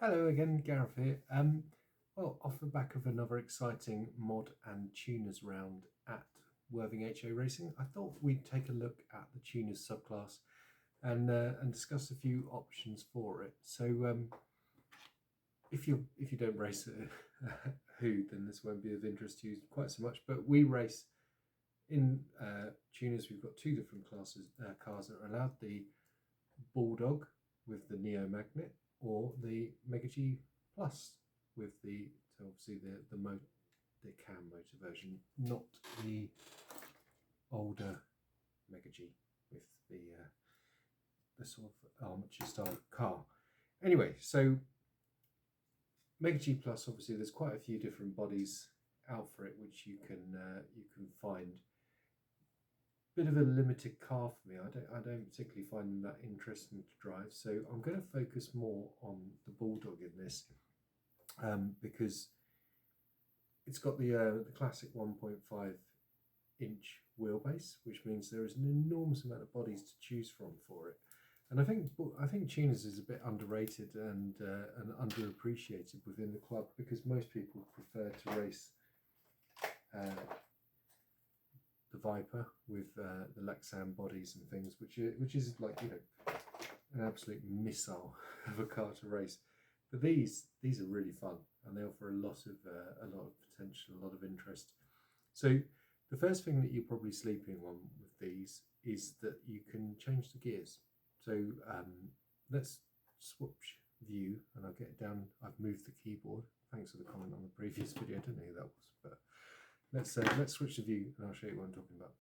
Hello again, Gareth here. Well, off the back of another exciting mod and tuners round at Worthing HA Racing, I thought we'd take a look at the tuners subclass and discuss a few options for it. So, if you don't race who, then this won't be of interest to you quite so much. But we race in tuners. We've got two different cars that are allowed: the Bulldog with the Neo Magnet, or the Mega G Plus with obviously the cam motor version, not the older Mega G with the sort of armature style car. Anyway, so Mega G Plus, obviously there's quite a few different bodies out for it which you can find. Bit of a limited car for me. I don't particularly find them that interesting to drive, so I'm going to focus more on the Bulldog in this, because it's got the classic 1.5 inch wheelbase, which means there is an enormous amount of bodies to choose from for it. And I think tuners is a bit underrated and underappreciated within the club, because most people prefer to race the Viper with the Lexan bodies and things, which is like, you know, an absolute missile of a car to race. But these are really fun, and they offer a lot of potential, a lot of interest. So the first thing that you're probably sleeping on with these is that you can change the gears. So let's switch view, and I'll get it down. I've moved the keyboard. Thanks for the comment on the previous video. I don't know who that was, but let's switch the view, and I'll show you what I'm talking about.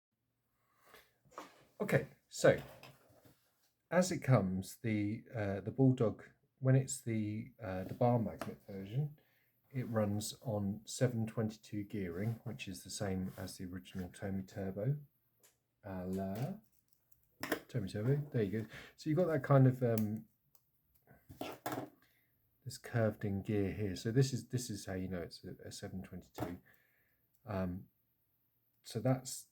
Okay, so as it comes, the Bulldog, when it's the bar magnet version, it runs on 722 gearing, which is the same as the original Tommy Turbo. Tommy Turbo, there you go. So you've got that kind of this curved in gear here. So this is how you know it's a 722. So that's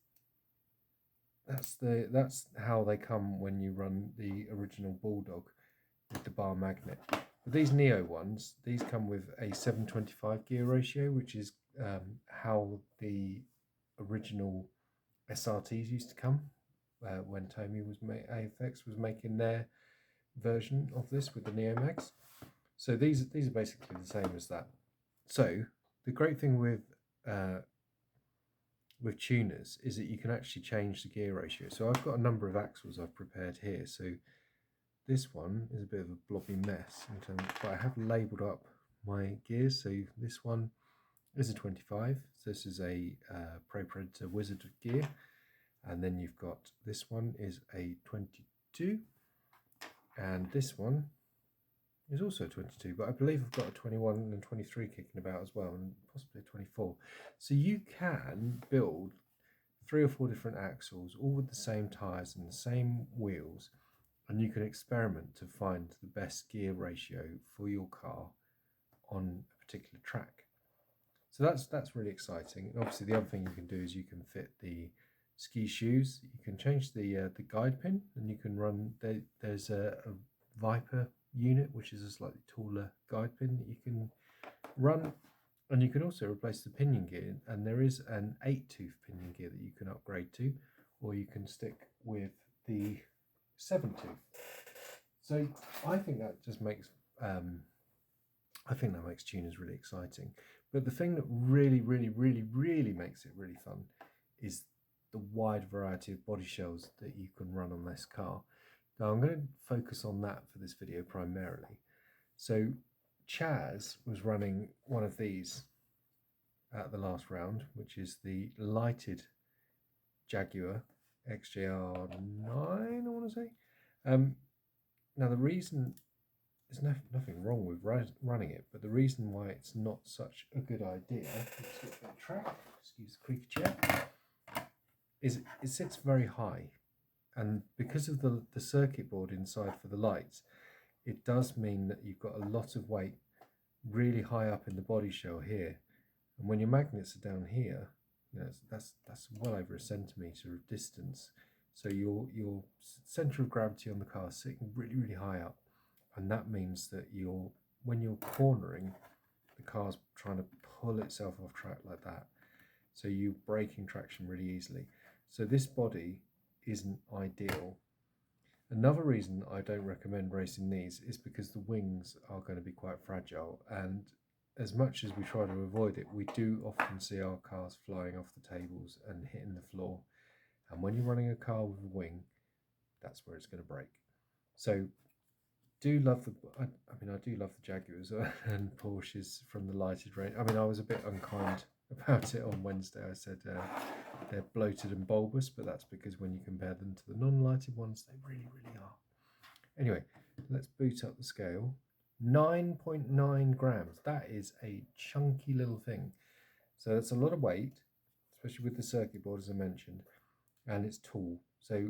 how they come when you run the original Bulldog with the bar magnet. But these Neo ones, these come with a 725 gear ratio, which is how the original SRTs used to come when Tommy AFX was making their version of this with the Neo Mags. So these are basically the same as that. So the great thing with tuners is that you can actually change the gear ratio. So I've got a number of axles I've prepared here. So this one is a bit of a blobby mess, but I have labelled up my gears. So this one is a 25. So this is a Pro Predator Wizard gear. And then you've got this one is a 22. And this one is also 22, but I believe I've got a 21 and 23 kicking about as well, and possibly a 24. So you can build 3 or 4 different axles, all with the same tyres and the same wheels, and you can experiment to find the best gear ratio for your car on a particular track. So that's really exciting. And obviously the other thing you can do is you can fit the ski shoes, you can change the guide pin, and you can run, there's a Viper unit, which is a slightly taller guide pin that you can run, and you can also replace the pinion gear, and there is an 8-tooth pinion gear that you can upgrade to, or you can stick with the 7-tooth. So I think that just makes tuners really exciting. But the thing that really makes it really fun is the wide variety of body shells that you can run on this car. Now I'm going to focus on that for this video primarily. So Chaz was running one of these at the last round, which is the lighted Jaguar XJR9, I want to say. Now the reason, there's nothing wrong with running it, but the reason why it's not such a good idea, let's get that track, excuse the creaky chair, is it sits very high. And because of the circuit board inside for the lights, it does mean that you've got a lot of weight really high up in the body shell here. And when your magnets are down here, you know, that's well over a centimetre of distance. So your centre of gravity on the car is sitting really high up. And that means that your when you're cornering, the car's trying to pull itself off track like that. So you're breaking traction really easily. So this body isn't ideal. Another reason I don't recommend racing these is because the wings are going to be quite fragile, and as much as we try to avoid it, we do often see our cars flying off the tables and hitting the floor. And when you're running a car with a wing, that's where it's going to break. So do love I do love the Jaguars and Porsches from the lighted range. I mean, I was a bit unkind about it on Wednesday. I said they're bloated and bulbous, but that's because when you compare them to the non-lighted ones, they really, really are. Anyway, let's boot up the scale. 9.9 grams. That is a chunky little thing. So that's a lot of weight, especially with the circuit board, as I mentioned, and it's tall. So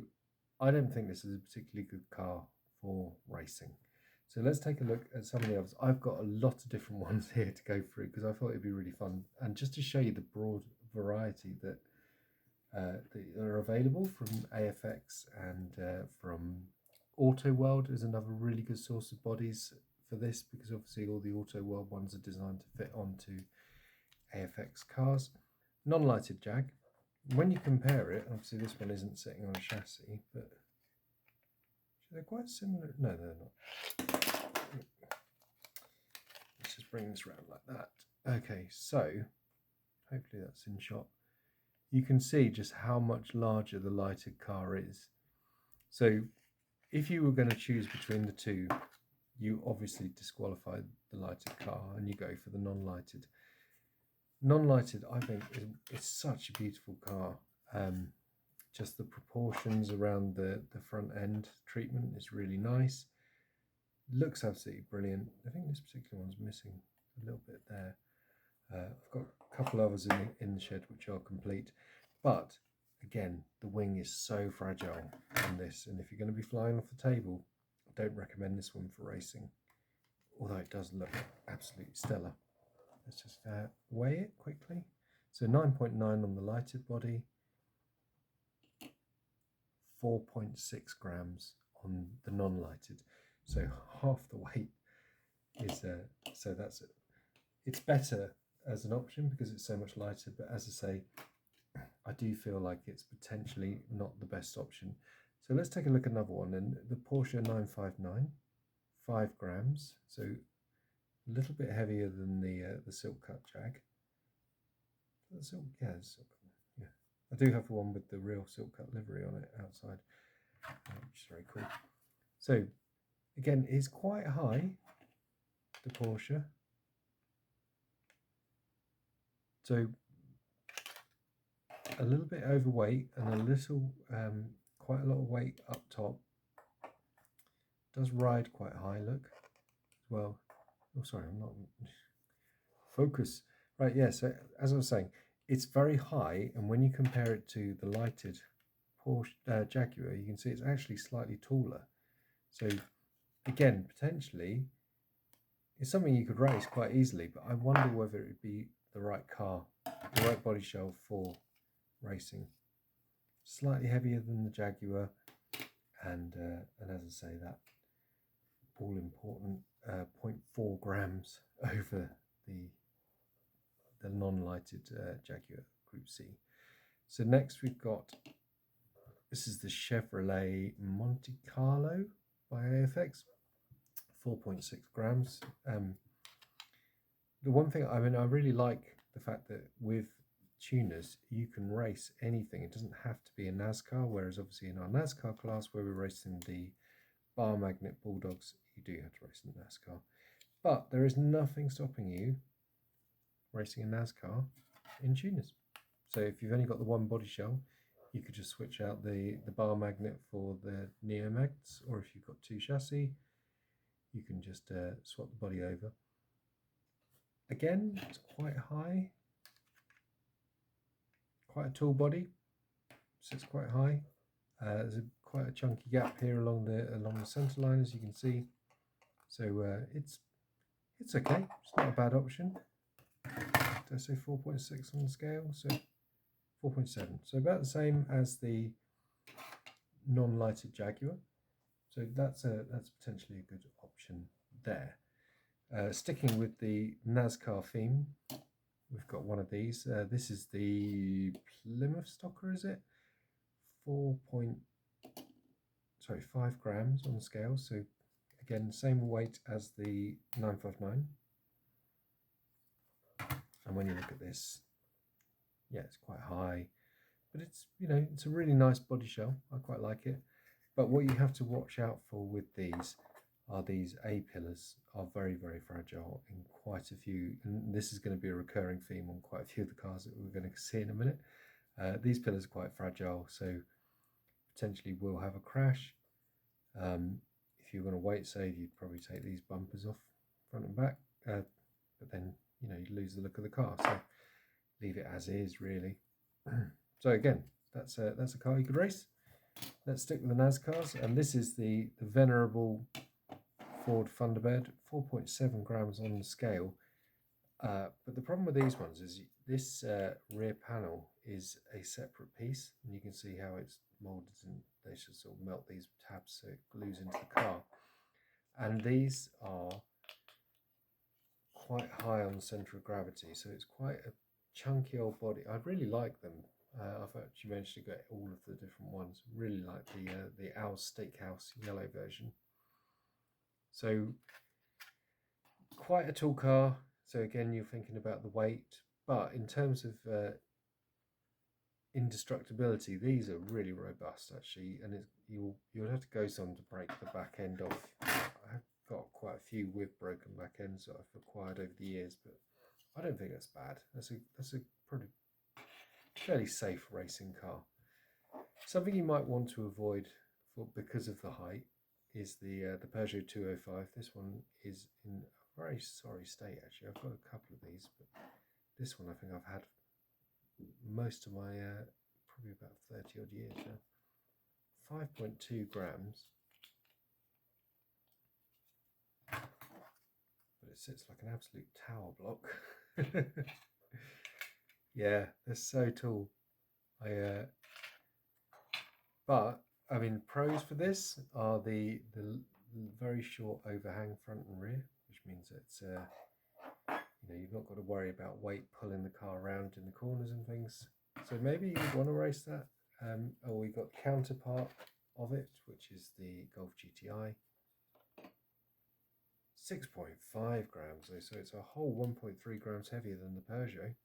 I don't think this is a particularly good car for racing. So let's take a look at some of the others. I've got a lot of different ones here to go through because I thought it'd be really fun, and just to show you the broad variety that are available from AFX and from Auto World is another really good source of bodies for this, because obviously all the Auto World ones are designed to fit onto AFX cars. Non-lighted Jag. When you compare it, obviously this one isn't sitting on a chassis, but they're quite similar. No, they're not. Let's just bring this around like that. Okay, so hopefully that's in shot. You can see just how much larger the lighted car is. So if you were going to choose between the two, you obviously disqualify the lighted car and you go for the non-lighted. Non-lighted, I think, is such a beautiful car. Just the proportions around the front end treatment is really nice. Looks absolutely brilliant. I think this particular one's missing a little bit there. I've got a couple others in the shed which are complete, but again, the wing is so fragile on this, and if you're going to be flying off the table, I don't recommend this one for racing, although it does look absolutely stellar. Let's just weigh it quickly. So 9.9 on the lighted body, 4.6 grams on the non-lighted, so half the weight is so that's it. It's better as an option because it's so much lighter, but as I say, I do feel like it's potentially not the best option. So let's take a look at another one, and the Porsche 959, 5 grams, so a little bit heavier than the Silk Cut Jag. Silk, yeah, I do have the one with the real Silk Cut livery on it outside, which is very cool. So again, it's quite high, the Porsche. So a little bit overweight and a little, quite a lot of weight up top. Does ride quite high, look, as well. Oh, sorry, I'm not. Focus. Right, yeah, so as I was saying, it's very high, and when you compare it to the lighted Porsche Jaguar, you can see it's actually slightly taller. So again, potentially, it's something you could race quite easily, but I wonder whether it would be the right car, the right body shell for racing. Slightly heavier than the Jaguar, and as I say, that all important 0.4 grams over the non-lighted Jaguar Group C. So next we've got, this is the Chevrolet Monte Carlo by AFX, 4.6 grams. The one thing, I really like the fact that with tuners you can race anything. It doesn't have to be a NASCAR, whereas obviously in our NASCAR class where we're racing the bar magnet Bulldogs, you do have to race in NASCAR. But there is nothing stopping you racing in NASCAR in tuners. So if you've only got the one body shell, you could just switch out the bar magnet for the Neo Mags, or if you've got two chassis, you can just swap the body over. Again, it's quite high, quite a tall body, sits quite high. There's quite a chunky gap here along the centre line, as you can see. So it's okay. It's not a bad option. Did I say 4.6 on the scale? So 4.7. So about the same as the non-lighted Jaguar. So that's potentially a good option there. Sticking with the NASCAR theme, we've got one of these. This is the Plymouth Stocker, is it? 5 grams on the scale. So again, same weight as the 959. And when you look at this, yeah, it's quite high, but it's, you know, it's a really nice body shell. I quite like it. But what you have to watch out for with these are these A-pillars are very, very fragile in quite a few, and this is going to be a recurring theme on quite a few of the cars that we're going to see in a minute. These pillars are quite fragile, so potentially will have a crash. If you're going to weight save, you'd probably take these bumpers off front and back, but then, you know, you lose the look of the car, so leave it as is, really. So again, that's a car you could race. Let's stick with the NASCARs, and this is the venerable Ford Thunderbird, 4.7 grams on the scale. But the problem with these ones is this rear panel is a separate piece, and you can see how it's molded, and they should sort of melt these tabs so it glues into the car. And these are quite high on the centre of gravity, so it's quite a chunky old body. I really like them. I've actually managed to get all of the different ones. Really like the Owl Steakhouse yellow version. So quite a tall car. So again, you're thinking about the weight, but in terms of indestructibility, these are really robust actually, and you'll have to go some to break the back end off. I've got quite a few with broken back ends that I've acquired over the years, but I don't think that's bad. That's a pretty fairly safe racing car. Something you might want to avoid because of the height is the Peugeot 205. This one is in a very sorry state actually. I've got a couple of these, but this one I think I've had most of my probably about 30 odd years now. 5.2 grams, but it sits like an absolute tower block. Yeah, they're so tall. But I mean, pros for this are the very short overhang front and rear, which means it's you know, you've not got to worry about weight pulling the car around in the corners and things. So maybe you want to race that. Or we've got the counterpart of it, which is the Golf GTI. 6.5 grams though, so it's a whole 1.3 grams heavier than the Peugeot,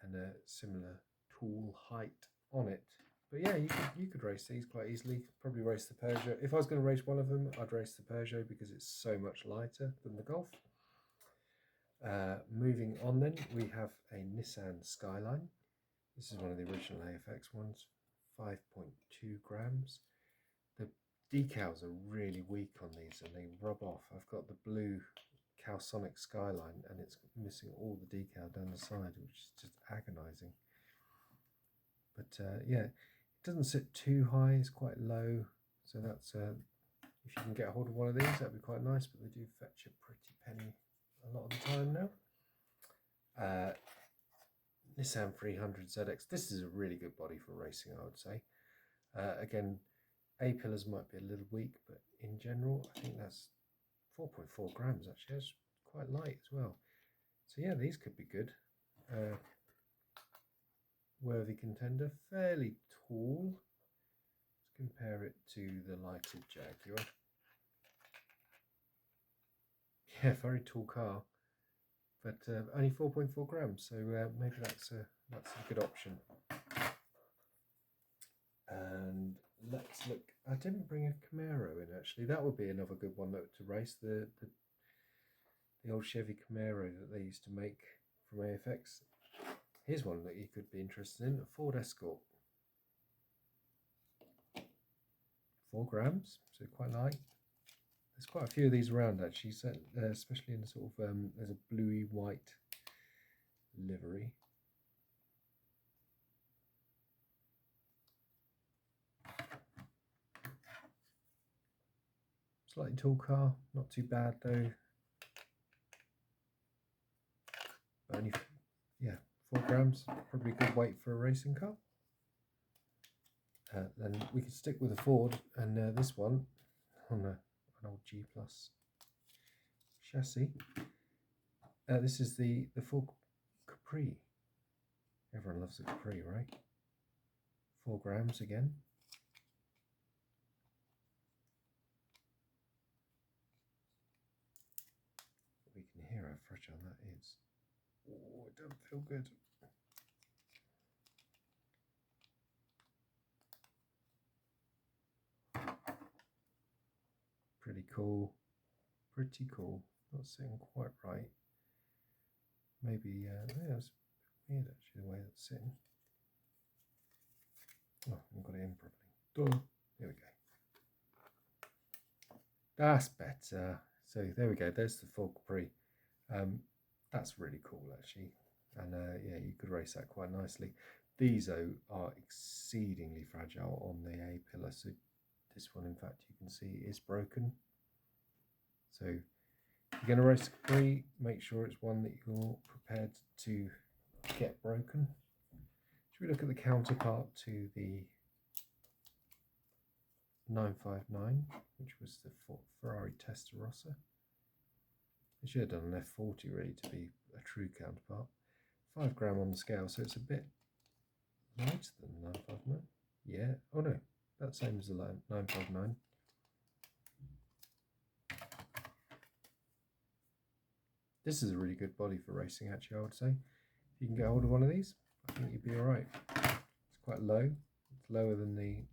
and a similar tall height on it. But yeah, you could race these quite easily. Probably race the Peugeot. If I was going to race one of them, I'd race the Peugeot because it's so much lighter than the Golf. Moving on then, we have a Nissan Skyline. This is one of the original AFX ones, 5.2 grams. The decals are really weak on these and they rub off. I've got the blue Calsonic Skyline and it's missing all the decal down the side, which is just agonizing. But yeah, it doesn't sit too high, it's quite low, so that's if you can get a hold of one of these, that'd be quite nice, but they do fetch a pretty penny a lot of the time now. Nissan 300 ZX. This is a really good body for racing, I would say. Again, A-pillars might be a little weak, but in general, I think that's 4.4 grams actually. That's quite light as well. So yeah, these could be good. Worthy contender, fairly tall. Let's compare it to the lighted Jaguar. Yeah, very tall car, but only 4.4 grams, so maybe that's a good option. And let's look. I didn't bring a Camaro in actually. That would be another good one to race. The old Chevy Camaro that they used to make from AFX. Here's one that you could be interested in, a Ford Escort. 4 grams, so quite light. There's quite a few of these around actually, especially in the sort of, there's a bluey white livery. Slightly tall car, not too bad though. Only, yeah, 4 grams, probably a good weight for a racing car. Then we could stick with a Ford, and this one on an old G Plus. chassis. This is the Ford Capri. Everyone loves a Capri, right? 4 grams again. We can hear how fragile that is. Oh, it doesn't feel good. Pretty cool. Pretty cool. Not sitting quite right. Maybe, yeah, it's weird actually the way that's sitting. Oh, I haven't got it in properly. Duh. There we go. That's better. So there we go. There's the Ford Capri. That's really cool actually. And yeah, you could race that quite nicely. These though are exceedingly fragile on the A-pillar. So this one, in fact, you can see is broken. So if you're going to race a Capri, make sure it's one that you're prepared to get broken. Should we look at the counterpart to the 959, which was the Ferrari Testarossa? They should have done an F40 really to be a true counterpart. 5 gram on the scale, so it's a bit lighter than the 959. Yeah, oh no, that's the same as the 959. This is a really good body for racing actually, I would say. If you can get hold of one of these, I think you'd be alright. It's quite low, it's lower than the...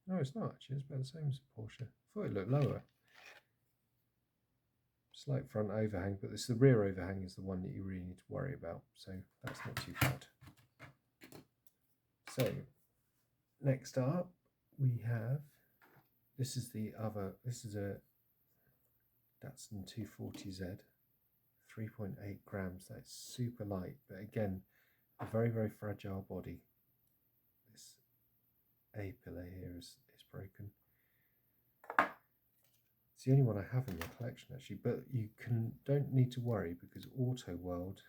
No, it's not actually, it's about the same as a Porsche. I thought it looked lower. Slight front overhang, but the rear overhang is the one that you really need to worry about, so that's not too bad. So, next up we have, this is a Datsun 240Z, 3.8 grams, that's super light, but again, a very, very fragile body. This A-pillar here is broken. It's the only one I have in my collection actually, but you don't need to worry because Auto World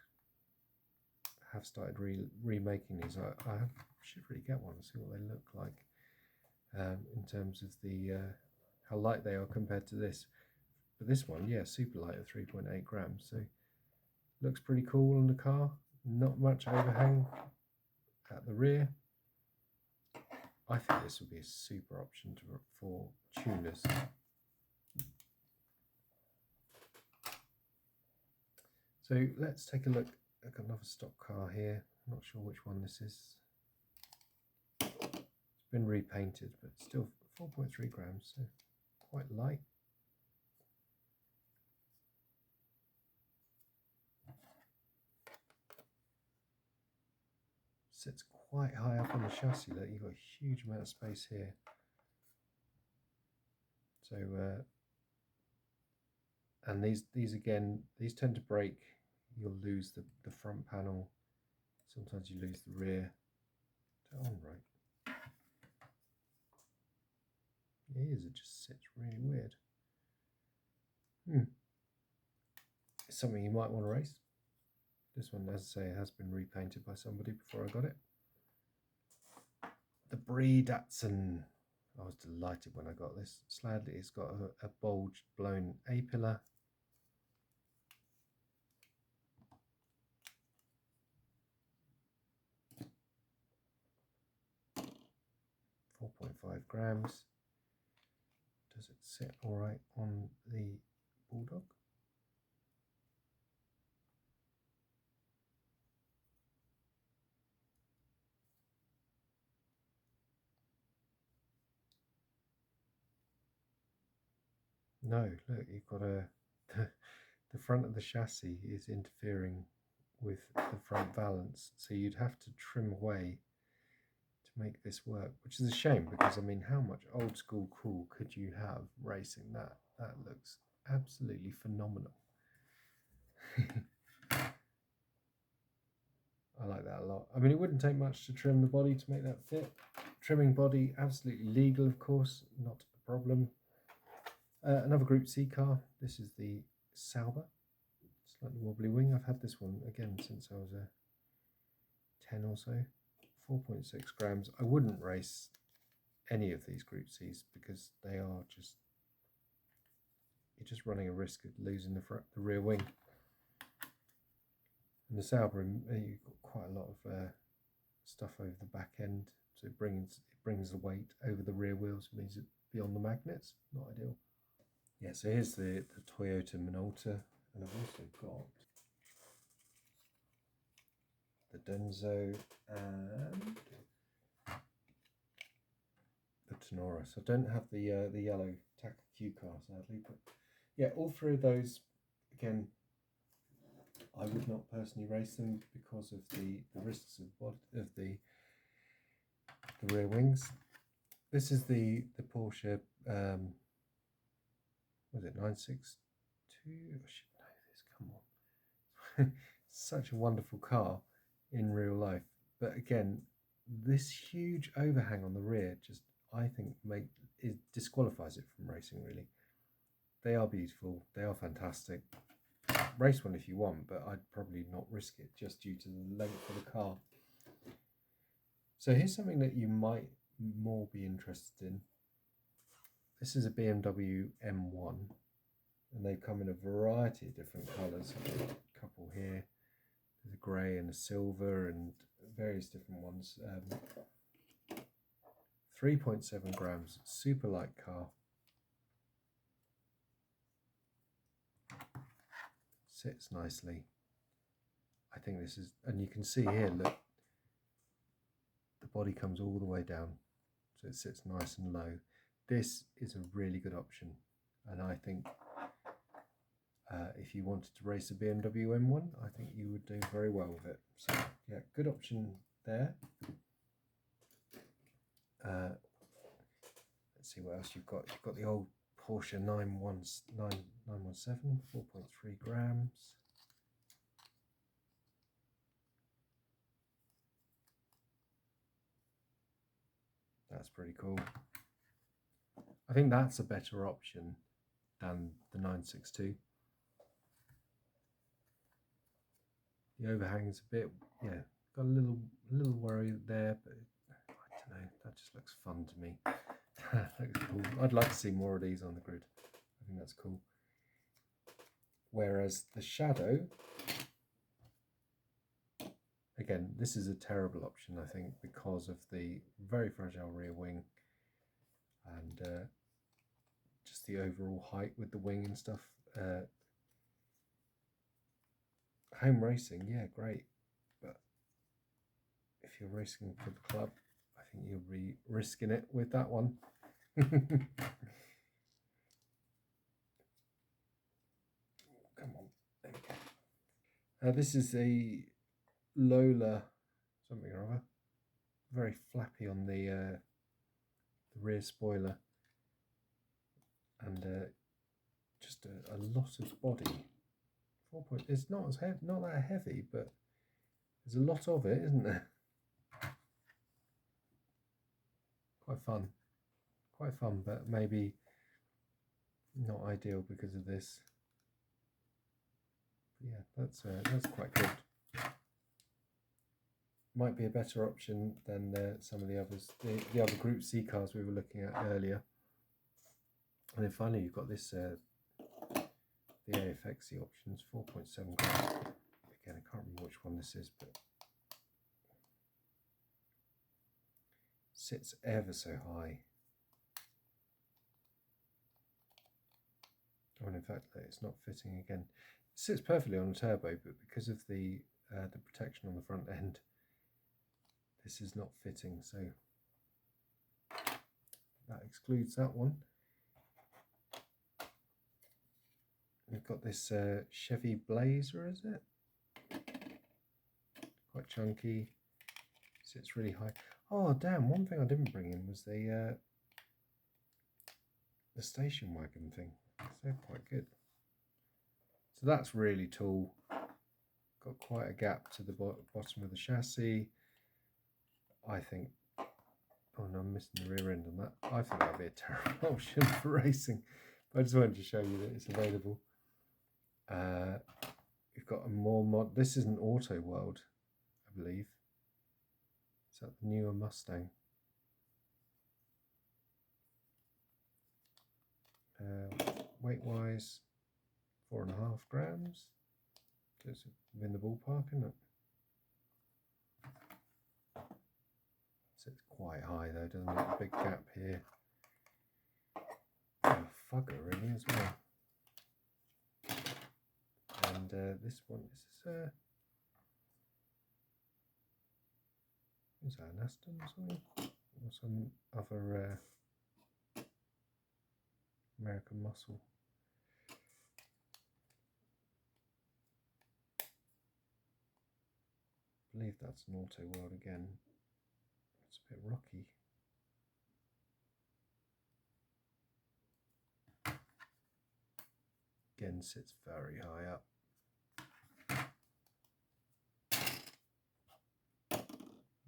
have started remaking these. I should really get one and see what they look like in terms of the how light they are compared to this. But this one, yeah, super light at 3.8 grams, so looks pretty cool on the car. Not much overhang at the rear. I think this would be a super option for tuners. So let's take a look at another stock car here. I'm not sure which one this is. It's been repainted, but still 4.3 grams, so quite light. Sits quite high up on the chassis. Look, you've got a huge amount of space here. So, and these again, these tend to break. You'll lose the front panel. Sometimes you lose the rear. Turn on right. It is. It just sits really weird. It's something you might want to race. This one, as I say, has been repainted by somebody before I got it. The Brie Datsun. I was delighted when I got this. Sadly, it's got a bulged, blown A-pillar. .5 grams. Does it sit all right on the Bulldog? No, look, you've got the front of the chassis is interfering with the front valance, so you'd have to trim away to make this work, which is a shame because, I mean, how much old school cool could you have racing that? That looks absolutely phenomenal. I like that a lot. I mean, it wouldn't take much to trim the body to make that fit. Trimming body, absolutely legal, of course, not a problem. Another Group C car. This is the Sauber. Slightly wobbly wing. I've had this one again since I was 10 or so. 4.6 grams. I wouldn't race any of these Group Cs, because they are just, you're just running a risk of losing the rear wing. And the Sauber, you've got quite a lot of stuff over the back end, so it brings the weight over the rear wheels, means it beyond the magnets. Not ideal. Yeah, so here's the Toyota Minolta, and I've also got the Denso and the Tenora. So I don't have the yellow Taka Q car, sadly, but yeah, all three of those, again, I would not personally race them because of the risks of the rear wings. This is the Porsche, was it 962? I should know this, come on. Such a wonderful car in real life, but again, this huge overhang on the rear just, I think, it disqualifies it from racing, really. They are beautiful, they are fantastic. Race one if you want, but I'd probably not risk it just due to the length of the car. So here's something that you might more be interested in. This is a BMW M1, and they come in a variety of different colours. A couple here, there's a grey and a silver and various different ones. 3.7 grams, super light car. Sits nicely. I think this is, and you can see here, look, the body comes all the way down, so it sits nice and low. This is a really good option, and I think if you wanted to race a BMW M1, I think you would do very well with it. So yeah, good option there. Let's see what else you've got. You've got the old Porsche 917, 4.3 grams. That's pretty cool. I think that's a better option than the 962. The overhang is a bit, yeah, got a little worry there, but I don't know, that just looks fun to me. Looks cool. I'd like to see more of these on the grid. I think that's cool. Whereas the Shadow, again, this is a terrible option, I think, because of the very fragile rear wing and just the overall height with the wing and stuff. Home racing, yeah, great, but if you're racing for the club, I think you'll be risking it with that one. Come on, there we go. This is a Lola something or other, very flappy on the rear spoiler, and just a lot of body. 4 point. It's not as not that heavy, but there's a lot of it, isn't there? Quite fun, but maybe not ideal because of this. But yeah, that's quite good. Might be a better option than some of the others, the other Group C cars we were looking at earlier. And then finally, you've got this, the AFXE options, 4.7 grams. Again, I can't remember which one this is, but sits ever so high. Oh, and in fact, it's not fitting again. It sits perfectly on a turbo, but because of the protection on the front end, this is not fitting. So that excludes that one. We've got this Chevy Blazer, is it? Quite chunky. Sits really high. Oh damn! One thing I didn't bring in was the station wagon thing. They're quite good. So that's really tall. Got quite a gap to the bottom of the chassis. I think. Oh no, I'm missing the rear end on that. I think that'd be a terrible option for racing. But I just wanted to show you that it's available. We've got a more mod. This is an Auto World, I believe. Is that the newer Mustang? weight-wise, 4.5 grams. So it's within the ballpark, isn't it? So it's quite high though, doesn't it? A big gap here. A fugger really as well. And this one is that an Aston or something? Or some other American muscle. I believe that's an Auto World again. It's a bit rocky. Again, sits very high up.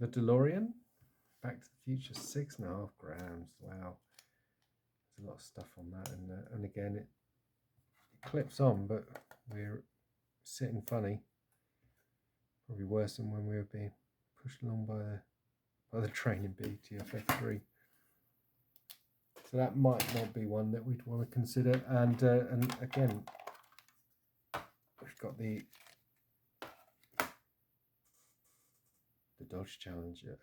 The DeLorean, Back to the Future, 6.5 grams. Wow, there's a lot of stuff on that, and again it clips on, but we're sitting funny. Probably worse than when we were being pushed along by the train in BTFF3. So that might not be one that we'd want to consider. And again, we've got the Dodge Challenger,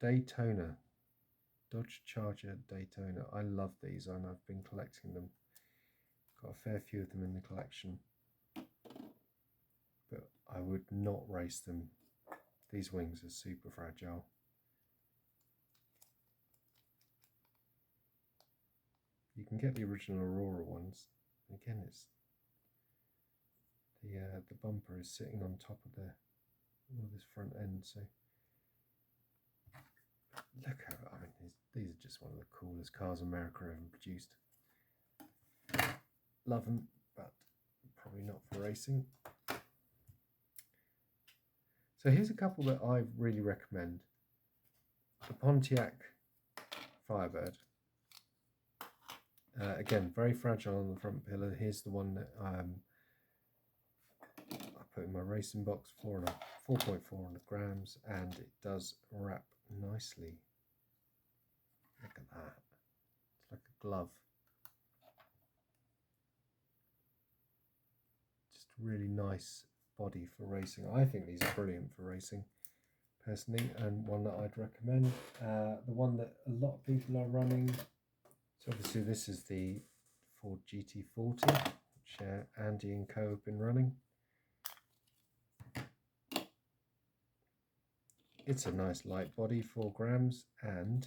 Daytona, Dodge Charger Daytona. I love these, and I've been collecting them. Got a fair few of them in the collection, but I would not race them. These wings are super fragile. You can get the original Aurora ones. Again, it's the bumper is sitting on top of this front end. So look how, I mean, these are just one of the coolest cars America ever produced. Love them, but probably not for racing. So here's a couple that I really recommend. The Pontiac Firebird. Again, very fragile on the front pillar. Here's the one that I put in my racing box, 4.4 grams, and it does wrap nicely. Look at that. It's like a glove. Just really nice body for racing. I think these are brilliant for racing, personally, and one that I'd recommend. The one that a lot of people are running. So obviously this is the Ford GT40, which Andy and Co have been running. It's a nice light body, 4 grams, and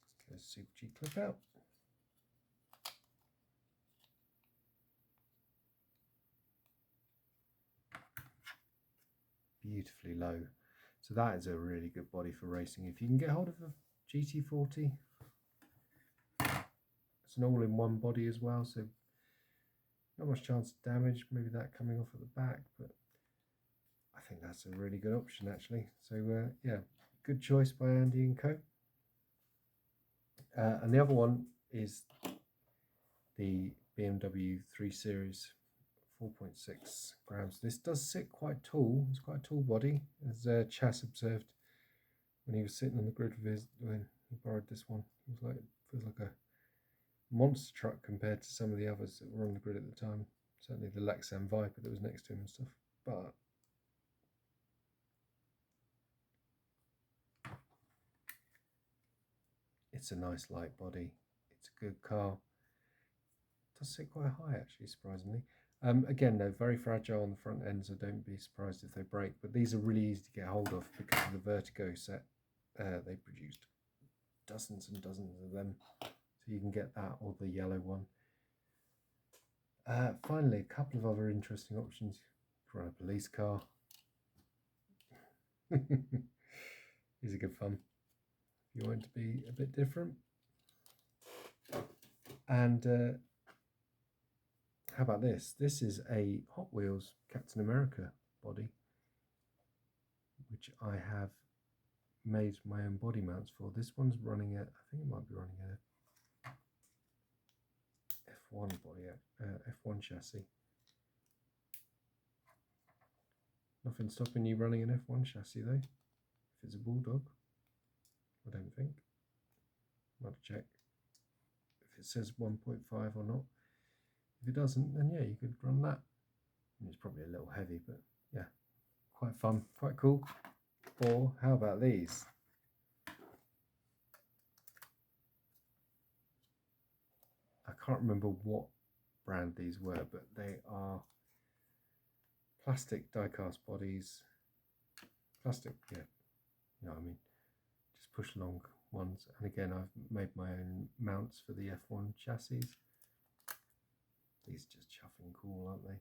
let's get a Super G clip out. Beautifully low. So that is a really good body for racing. If you can get hold of a GT40, it's an all-in-one body as well, so not much chance of damage, maybe that coming off at the back, but I think that's a really good option actually. So yeah, good choice by Andy and Co. And the other one is the BMW 3 Series, 4.6 grams. This does sit quite tall. It's quite a tall body, as Chas observed when he was sitting on the grid with when he borrowed this one. It was like, feels like a monster truck compared to some of the others that were on the grid at the time. Certainly the Lexan Viper that was next to him and stuff. But it's a nice light body. It's a good car. It does sit quite high actually, surprisingly. Again, they're very fragile on the front end, so don't be surprised if they break. But these are really easy to get hold of because of the Vertigo set. They produced dozens and dozens of them, so you can get that or the yellow one. Finally, a couple of other interesting options. You run a police car. These are good fun. If you want to be a bit different. And how about this? This is a Hot Wheels Captain America body, which I have made my own body mounts for. This one's running at, I think it might be running a F1 body, F1 chassis. Nothing stopping you running an F1 chassis though, if it's a Bulldog. I don't think. Might check. if it says 1.5 or not. If it doesn't, then yeah, you could run that. It's probably a little heavy, but yeah, quite fun, quite cool. Or how about these? I can't remember what brand these were, but they are plastic die-cast bodies. Plastic, yeah, you know what I mean, just push along ones. And again, I've made my own mounts for the F1 chassis. These are just chuffing cool, aren't they?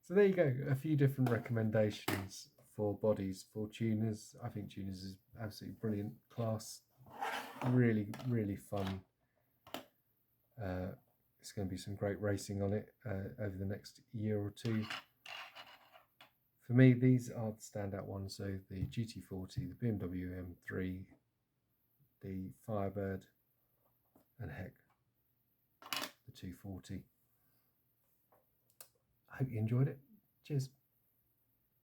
So there you go, a few different recommendations for bodies for tuners. I think tuners is absolutely brilliant class, really, really fun. It's going to be some great racing on it over the next year or two. For me, these are the standout ones. So the GT40, the BMW M3, the Firebird, and heck, the 240. I hope you enjoyed it. Cheers.